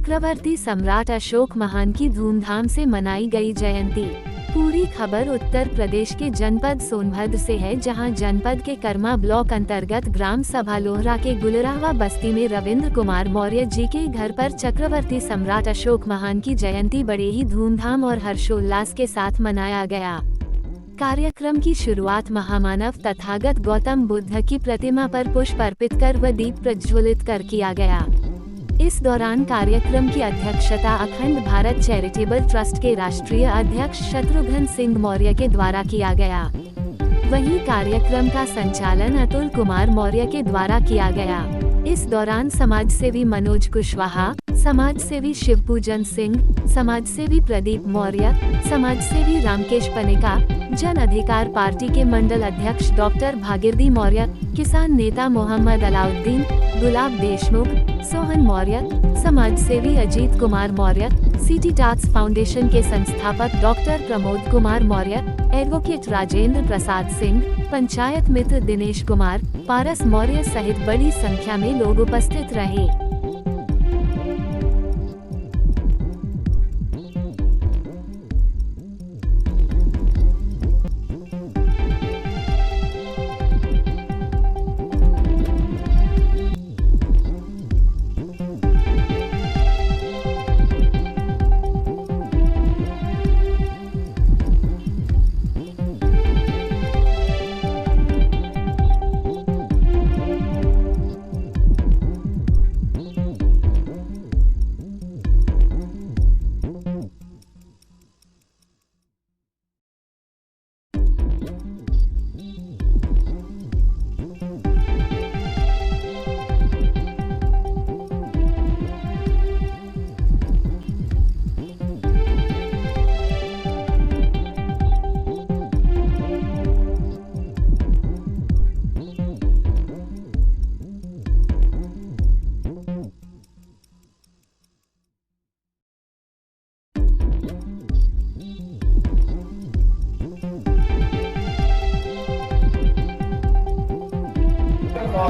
चक्रवर्ती सम्राट अशोक महान की धूमधाम से मनाई गई जयंती। पूरी खबर उत्तर प्रदेश के जनपद सोनभद्र से है, जहां जनपद के कर्मा ब्लॉक अंतर्गत ग्राम सभा लोहरा के गुलरावा बस्ती में रविंद्र कुमार मौर्य जी के घर पर चक्रवर्ती सम्राट अशोक महान की जयंती बड़े ही धूमधाम और हर्षोल्लास के साथ मनाया गया। कार्यक्रम की शुरुआत महामानव तथागत गौतम बुद्ध की प्रतिमा पर पुष्प अर्पित कर व दीप प्रज्वलित कर किया गया। इस दौरान कार्यक्रम की अध्यक्षता अखंड भारत चैरिटेबल ट्रस्ट के राष्ट्रीय अध्यक्ष शत्रुघ्न सिंह मौर्य के द्वारा किया गया। वहीं कार्यक्रम का संचालन अतुल कुमार मौर्य के द्वारा किया गया। इस दौरान समाजसेवी मनोज कुशवाहा, समाजसेवी शिवपूजन सिंह, समाजसेवी प्रदीप मौर्य, समाजसेवी रामकेश पनिका, जन अधिकार पार्टी के मंडल अध्यक्ष डॉक्टर भागीरथी मौर्य, किसान नेता मोहम्मद अलाउद्दीन, गुलाब देशमुख, सोहन मौर्य, समाजसेवी Ajit Kumar Maurya, city task foundation के संस्थापक डॉक्टर प्रमोद कुमार मौर्य, एडवोकेट राजेंद्र प्रसाद सिंह, पंचायत मित्र दिनेश कुमार, पारस मौर्य सहित बड़ी संख्या में लोग उपस्थित रहे।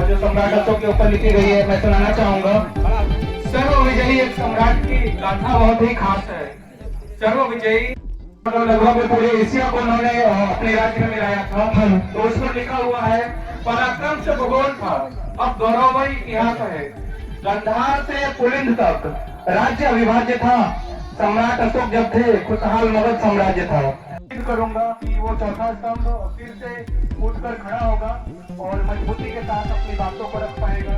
जो सम्राट अशोक के ऊपर लिखी गई है, मैं सुनाना चाहूंगा। सर्व विजयी एक सम्राट की गाथा बहुत ही खास है। सर्व विजयी लगभग पूरे एशिया को उन्होंने अपने राज्य में मिलाया था, तो उस पर लिखा हुआ है, पराक्रम से भूगोल था, अब गौरवमयी इतिहास है। गंधार से पुलिंद तक राज्य अविभाज्य था। सम्राट अशोक जब थे, खुशहाल मगध साम्राज्य था। करूंगा कि वो चौथा स्तंभ फिर से उठकर खड़ा होगा और मजबूती के साथ अपनी बातों को रख पाएगा।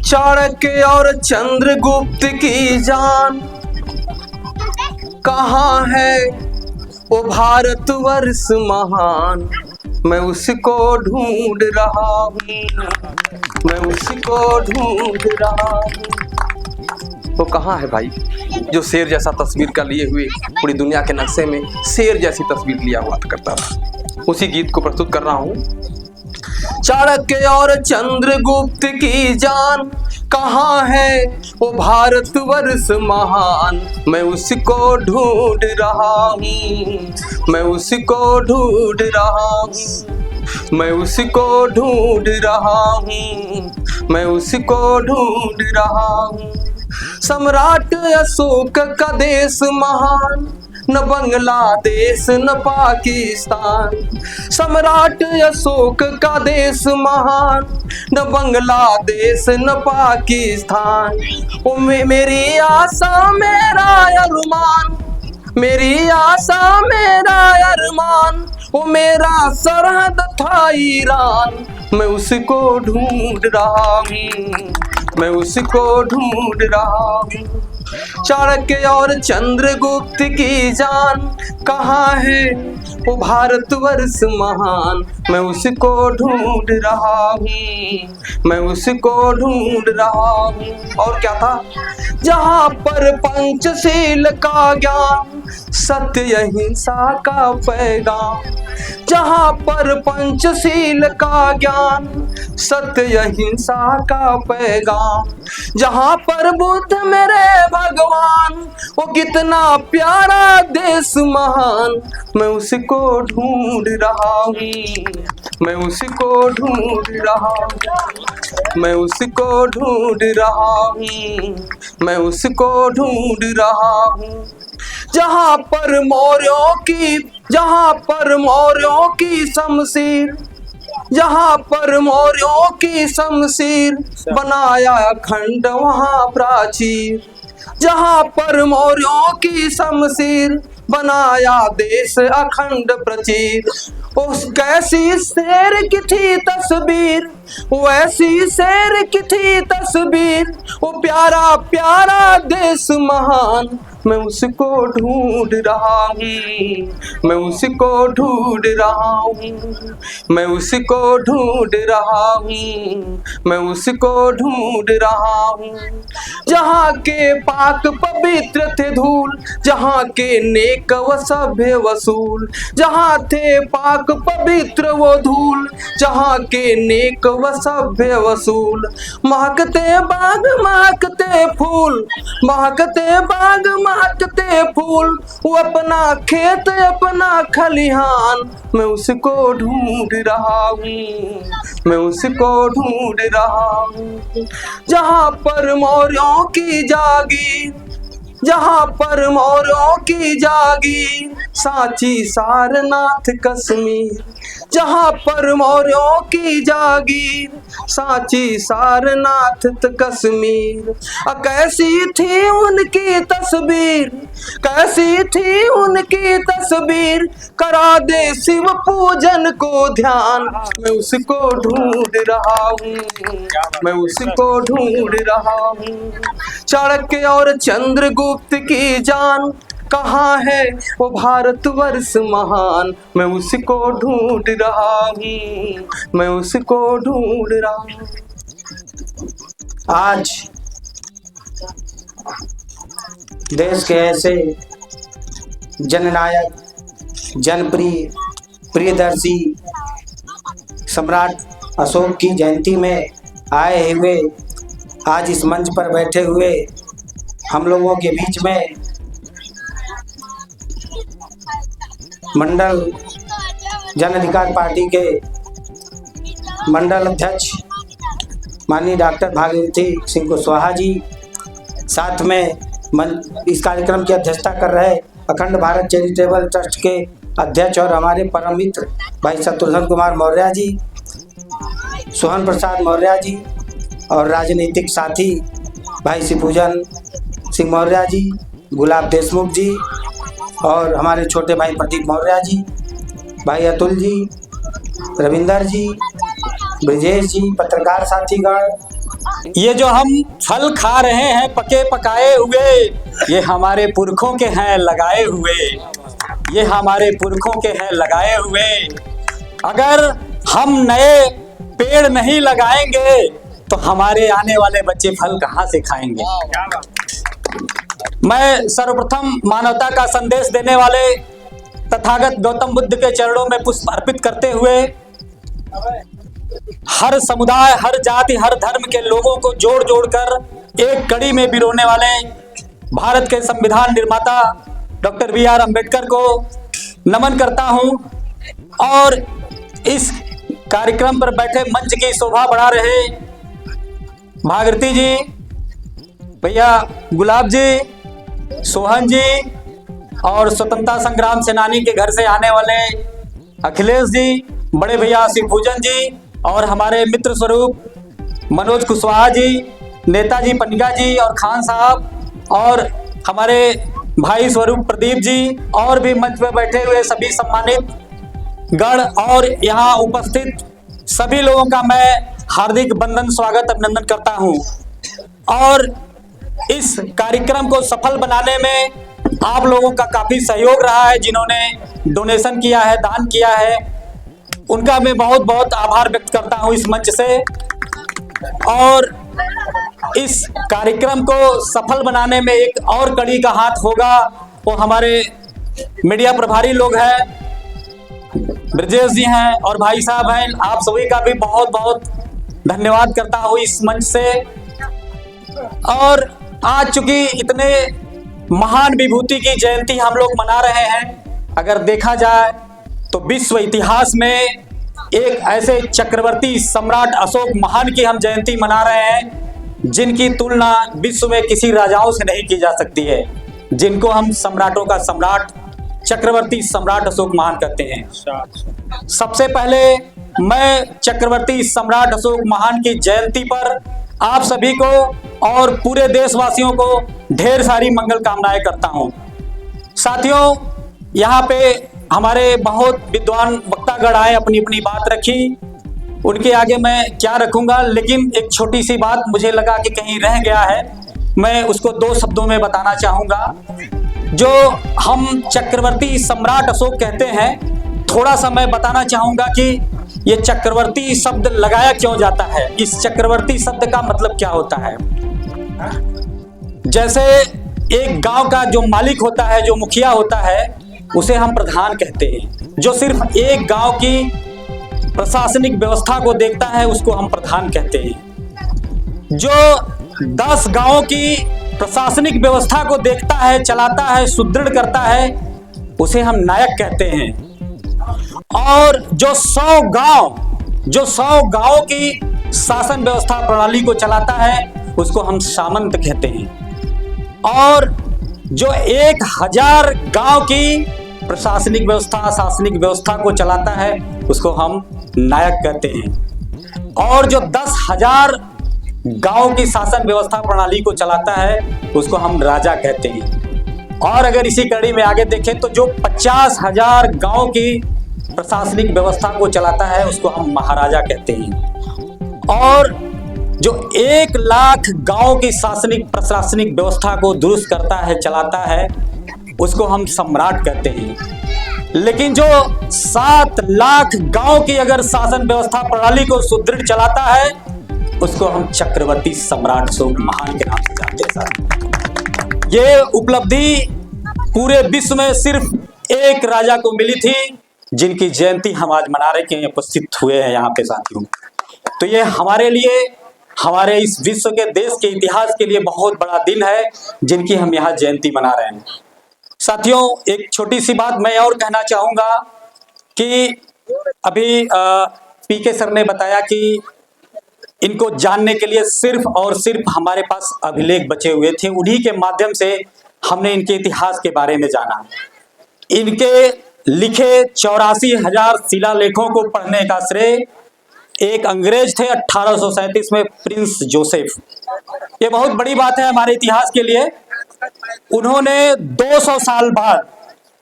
चाणक्य और चंद्रगुप्त की जान कहाँ है वो भारतवर्ष महान, मैं उसको ढूंढ रहा हूँ, मैं उसको ढूंढ रहा हूँ। वो कहाँ है भाई जो शेर जैसा तस्वीर का लिए हुए पूरी दुनिया के नक्शे में शेर जैसी तस्वीर लिया हुआ करता था। उसी गीत को प्रस्तुत कर रहा हूँ। चाणक्य और चंद्रगुप्त की जान कहाँ है वो भारतवर्ष महान, मैं उसको ढूंढ रहा हूँ, मैं उसको ढूंढ रहा हूँ, मैं उसको ढूंढ रहा हूँ, मैं उसको ढूंढ रहा हूँ। सम्राट अशोक का देश महान, न बांग्लादेश न पाकिस्तान। सम्राट अशोक का देश महान, न बांग्लादेश न पाकिस्तान। ओ मेरी आशा मेरा अरमान, मेरी आशा मेरा अरमान, वो मेरा सरहद था ईरान, मैं उसको ढूंढ रहा हूँ, मैं उसको ढूंढ रहा हूँ। चाणक्य और चंद्रगुप्त की जान कहाँ है वो भारतवर्ष महान, मैं उसको ढूंढ रहा हूँ, मैं उसको ढूंढ रहा हूँ। और क्या था? जहाँ पर पंचशील का ज्ञान, सत्य अहिंसा का पैगाम, जहाँ पर पंचशील का ज्ञान, सत्य अहिंसा का पैगाम, जहाँ पर बुद्ध मेरे भगवान, वो कितना प्यारा देश महान, मैं उसको ढूंढ रहा हूँ, मैं उसको ढूंढ रहा हूँ। मैं उसको ढूंढ रहा हूँ, मैं उसको ढूंढ रहा हूँ। जहाँ पर मौर्यों की शमशीर, जहाँ पर मौर्यों की शमशीर, बनाया खंड वहाँ प्राचीर। जहाँ पर मौर्यों की शमशीर, बनाया देश अखंड प्रचीर। उस कैसी शेर की थी तस्वीर, वैसी शेर की थी तस्वीर। वो प्यारा प्यारा देश महान, मैं उसको ढूंढ रहा हूँ, मैं उसको ढूंढ रहा हूँ, मैं उसको ढूंढ रहा हूँ, मैं उसको ढूंढ रहा हूँ। जहाँ के पाक पवित्र थे धूल, जहाँ के नेक व सभ्य वसूल। जहाँ थे पाक पवित्र वो धूल, जहाँ के नेक व सभ्य वसूल। महकते बाग महकते फूल, महकते बाग महकते फूल। वो अपना खेत अपना खलिहान, मैं उसको ढूंढ रहा हूँ, मैं उसको ढूंढ रहा हूँ। जहाँ पर मौर्यों की जागीर, जहाँ पर मौर्यों की जागीर। सांची सारनाथ कश्मीर, जहाँ पर मौर्यों की जागीर। सांची सारनाथ कश्मीर। कैसी थी उनकी तस्वीर, कैसी थी उनकी तस्वीर। करा दे शिव पूजन को ध्यान, मैं उसको ढूंढ रहा हूँ, मैं उसको ढूंढ रहा हूँ। चाणक्य और चंद्रगुप्त की जान, कहाँ है वो भारतवर्ष महान। मैं उसको ढूंढ रहा हूँ, मैं उसको ढूंढ रहा हूँ। आज देश के ऐसे जननायक, जनप्रिय, प्रियदर्शी सम्राट अशोक की जयंती में आए हुए, आज इस मंच पर बैठे हुए हम लोगों के बीच में मंडल जन अधिकार पार्टी के मंडल अध्यक्ष माननीय डॉक्टर भागीरथी सिंह कुशवाहा जी, साथ में इस कार्यक्रम की अध्यक्षता कर रहे अखंड भारत चैरिटेबल ट्रस्ट के अध्यक्ष और हमारे परम मित्र भाई शत्रुघ्न कुमार मौर्य जी, सोहन प्रसाद मौर्य जी, और राजनीतिक साथी भाई शिवपूजन सिंह मौर्य जी, गुलाब देशमुख जी, और हमारे छोटे भाई प्रदीप मौर्य जी, भाई अतुल जी, रविंदर जी, ब्रजेश जी, पत्रकार साथीगण। ये जो हम फल खा रहे हैं पके पकाए हुए, ये हमारे पुरखों के हैं लगाए हुए, ये हमारे पुरखों के हैं लगाए हुए। अगर हम नए पेड़ नहीं लगाएंगे तो हमारे आने वाले बच्चे फल कहाँ से खाएंगे। मैं सर्वप्रथम मानवता का संदेश देने वाले तथागत गौतम बुद्ध के चरणों में पुष्प अर्पित करते हुए हर समुदाय, हर जाति, हर धर्म के लोगों को जोड़ जोड़कर एक कड़ी में पिरोने वाले भारत के संविधान निर्माता डॉक्टर बी.आर. अम्बेडकर को नमन करता हूं। और इस कार्यक्रम पर बैठे मंच की शोभा बढ़ा रहे भागीरथी जी, भैया गुलाब जी, सोहन जी, और स्वतंत्रता संग्राम सेनानी के घर से आने वाले अखिलेश जी, बड़े भैया शिवपूजन जी, और हमारे मित्र स्वरूप मनोज कुशवाहा जी, नेताजी पनिका जी और खान साहब, और हमारे भाई स्वरूप प्रदीप जी, और भी मंच पर बैठे हुए सभी सम्मानित गण और यहाँ उपस्थित सभी लोगों का मैं हार्दिक वंदन, स्वागत, अभिनंदन करता हूँ। और इस कार्यक्रम को सफल बनाने में आप लोगों का काफी सहयोग रहा है। जिन्होंने डोनेशन किया है, दान किया है, उनका मैं बहुत बहुत आभार व्यक्त करता हूं इस मंच से। और इस कार्यक्रम को सफल बनाने में एक और कड़ी का हाथ होगा, वो हमारे मीडिया प्रभारी लोग हैं, ब्रजेश जी हैं और भाई साहब हैं। आप सभी का भी बहुत बहुत धन्यवाद करता हूं इस मंच से। और आज चूंकि इतने महान विभूति की जयंती हम लोग मना रहे हैं, अगर देखा जाए तो विश्व इतिहास में एक ऐसे चक्रवर्ती सम्राट अशोक महान की हम जयंती मना रहे हैं जिनकी तुलना विश्व में किसी राजाओं से नहीं की जा सकती है, जिनको हम सम्राटों का सम्राट चक्रवर्ती सम्राट अशोक महान कहते हैं। सबसे पहले मैं चक्रवर्ती सम्राट अशोक महान की जयंती पर आप सभी को और पूरे देशवासियों को ढेर सारी मंगल कामनाएं करता हूं। साथियों, यहाँ पे हमारे बहुत विद्वान वक्तागण आए, अपनी अपनी बात रखी, उनके आगे मैं क्या रखूंगा, लेकिन एक छोटी सी बात मुझे लगा कि कहीं रह गया है, मैं उसको 2 शब्दों में बताना चाहूंगा। जो हम चक्रवर्ती सम्राट अशोक कहते हैं, थोड़ा सा मैं बताना चाहूंगा कि ये चक्रवर्ती शब्द लगाया क्यों जाता है, इस चक्रवर्ती शब्द का मतलब क्या होता है। जैसे एक गांव का जो मालिक होता है, जो मुखिया होता है, उसे हम प्रधान कहते हैं। जो सिर्फ एक गांव की प्रशासनिक व्यवस्था को देखता है, उसको हम प्रधान कहते हैं। जो 10 गांवों की प्रशासनिक व्यवस्था को देखता है, चलाता है, सुदृढ़ करता है, उसे हम नायक कहते हैं। और जो 100 गांवों की शासन व्यवस्था प्रणाली को चलाता है, उसको हम सामंत कहते हैं। और जो 1000 गांव की प्रशासनिक व्यवस्था, शासनिक व्यवस्था को चलाता है, उसको हम नायक कहते हैं। और जो 10,000 गांव की शासन व्यवस्था प्रणाली को चलाता है, उसको हम राजा कहते हैं। और अगर इसी कड़ी में आगे देखें तो जो 50,000 गांव की प्रशासनिक व्यवस्था को चलाता है, उसको हम महाराजा कहते हैं। और जो 1 लाख गांव की शासनिक प्रशासनिक व्यवस्था को दुरुस्त करता है, चलाता है, उसको हम सम्राट कहते हैं। लेकिन जो 7 लाख गांव की अगर शासन व्यवस्था प्रणाली को सुदृढ़ चलाता है, उसको हम चक्रवर्ती सम्राट अशोक महान के नाम से जानते हैं। ये उपलब्धि पूरे विश्व में सिर्फ एक राजा को मिली थी, जिनकी जयंती हम आज मना रहे हैं, उपस्थित हुए हैं यहाँ पे साथियों। तो ये हमारे लिए, हमारे इस विश्व के देश के इतिहास के लिए बहुत बड़ा दिन है, जिनकी हम यहाँ जयंती मना रहे हैं। साथियों, एक छोटी सी बात मैं और कहना चाहूंगा कि अभी पीके सर ने बताया कि इनको जानने के लिए सिर्फ और सिर्फ हमारे पास अभिलेख बचे हुए थे, उन्हीं के माध्यम से हमने इनके इतिहास के बारे में जाना। इनके लिखे 84,000 शिलालेखों को पढ़ने का श्रेय एक अंग्रेज थे 1837 में, प्रिंस जोसेफ। ये बहुत बड़ी बात है हमारे इतिहास के लिए। उन्होंने 200 साल बाद,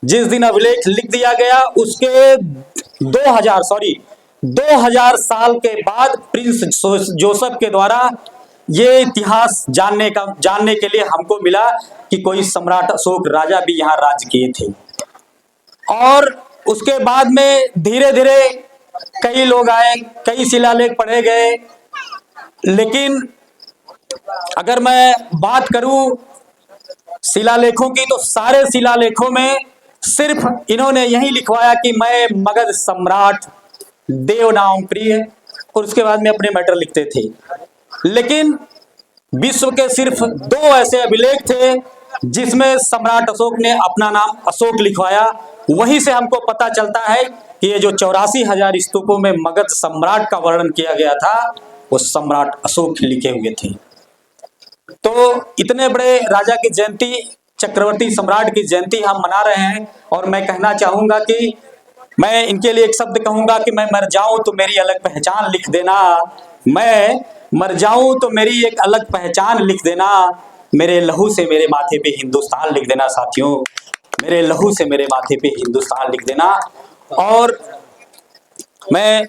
जिस दिन अभिलेख लिख दिया गया, उसके 2000 साल के बाद प्रिंस जोसेफ के द्वारा ये इतिहास जानने के लिए हमको मिला कि कोई सम्राट अशोक राजा भी यहाँ राज किए थे। और उसके बाद में धीरे धीरे कई लोग आए, कई शिलालेख पढ़े गए। लेकिन अगर मैं बात करूं शिलालेखों की, तो सारे शिलालेखों में सिर्फ इन्होंने यही लिखवाया कि मैं मगध सम्राट, देवनाम प्रिय, और उसके बाद में अपने मैटर लिखते थे। लेकिन विश्व के सिर्फ 2 ऐसे अभिलेख थे जिसमें सम्राट अशोक ने अपना नाम अशोक लिखवाया। वहीं से हमको पता चलता है कि ये जो 84,000 स्तूपों में मगध सम्राट का वर्णन किया गया था, वो सम्राट अशोक लिखे हुए थे। तो इतने बड़े राजा की जयंती, चक्रवर्ती सम्राट की जयंती हम मना रहे हैं। और मैं कहना चाहूंगा कि मैं इनके लिए एक शब्द कहूंगा कि मैं मर जाऊं तो मेरी अलग पहचान लिख देना, मैं मर जाऊं तो मेरी एक अलग पहचान लिख देना, मेरे लहू से मेरे माथे पे हिंदुस्तान लिख देना। साथियों, मेरे लहू से मेरे माथे पे हिंदुस्तान लिख देना। और मैं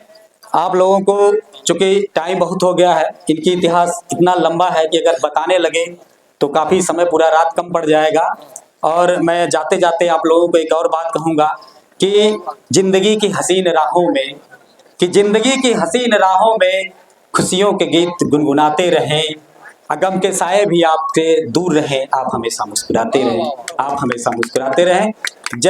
आप लोगों को, चूंकि टाइम बहुत हो गया है, इनकी इतिहास इतना लंबा है कि अगर बताने लगे तो काफ़ी समय, पूरा रात कम पड़ जाएगा। और मैं जाते जाते आप लोगों को एक और बात कहूँगा कि जिंदगी की हसीन राहों में खुशियों के गीत गुनगुनाते रहें, अगम के साए भी आपसे दूर रहें, आप हमेशा मुस्कुराते रहें, आप हमेशा मुस्कुराते रहें। जय